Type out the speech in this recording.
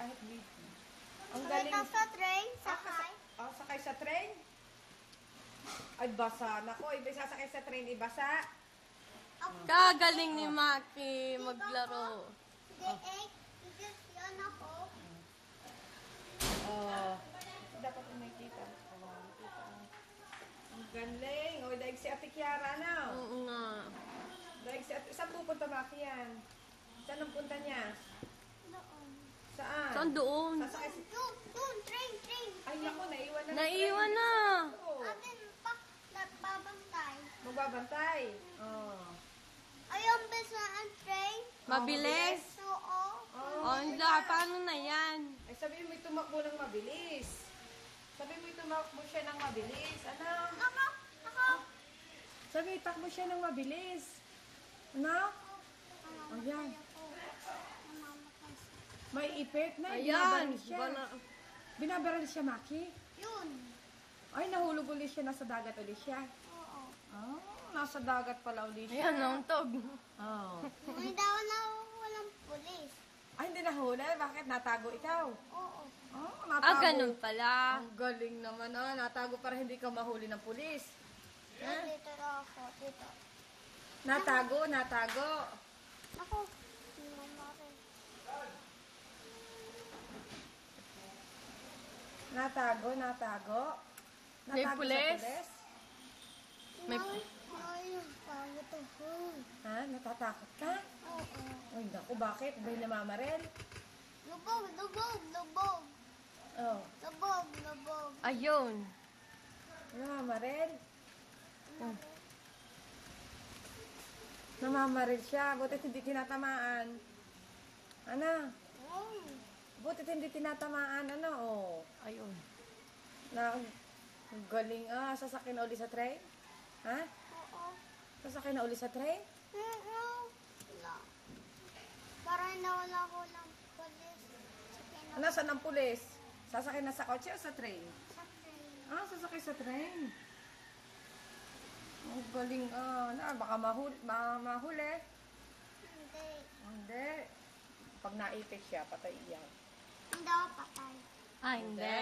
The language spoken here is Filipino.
kahit wiki. Ang Sakay galing. ka sa train, sakay. Sakay sa train? Ay, basa. Naku, ibig sasakay sa train, ibasa. Kagaling ni Maki maglaro. Hindi, yan ako. Dapat nakikita. Ang galing. O, daig si Ate Kiara na. Oo nga. Daig si Ate. Saan pupunta Maki yan? Saan ang punta niya? Doon. Saan? Saan doon? Sasakay si... Doon, train. Ay, naku, naiwan na. Naiwan na. Oo. Atin pa, nagbabantay. Magbabantay. Oh. Ayun, besa ang train. Mabilis. Oo. Oh, hindi. Paano na yan? Ay, sabihin mo tumakbo ng mabilis. Sabihin mo tumakbo siya ng mabilis. Ano? Ako. Sabihin, takbo siya ng mabilis. Ano? Ayan. May ipit na. Ayan. Binabaril siya. Bana- Binabaril siya, Maki. Yun. Ay, nahulog ulit siya. Nasa dagat ulit siya. Oo. Oh, nasa dagat pala ulit siya. Ayan, nauntog. Oh. Hindi daw na walang pulis. Ay, hindi nahuli. Bakit? Natago ikaw? Oo. Oh, natago. Ganun pala. Ang galing naman. Natago para hindi ka mahuli ng pulis. Dito na ako. Dito. Natago. Ako. Mama rin. Natago. May Natago pulis? sa pulis? May- Ay, pangit ako. Ha? Natatakot ka? Oo. Ay, naku, bakit? Ba'y namamarel? Lubog. Oh, Lubog. Ayun. namamarel? Namamarel siya. Butit hindi tinatamaan. Ano? Oh. Butit hindi tinatamaan. Ano? Oh. Ayun. Ang galing. Sasakyan na uli sa train? Ha? Oo. Sasakyan na uli sa train? Wala. Parang nawala ko ng pulis. Sa Nasaan ang pulis? Sasakyan na sa kotse o sa train? train. Sasakay sa train. Ang galing. Baka mahuli. Hindi. Hindi. Pag naipit siya, patay iyan. Hindi ako patay. Ah, hindi.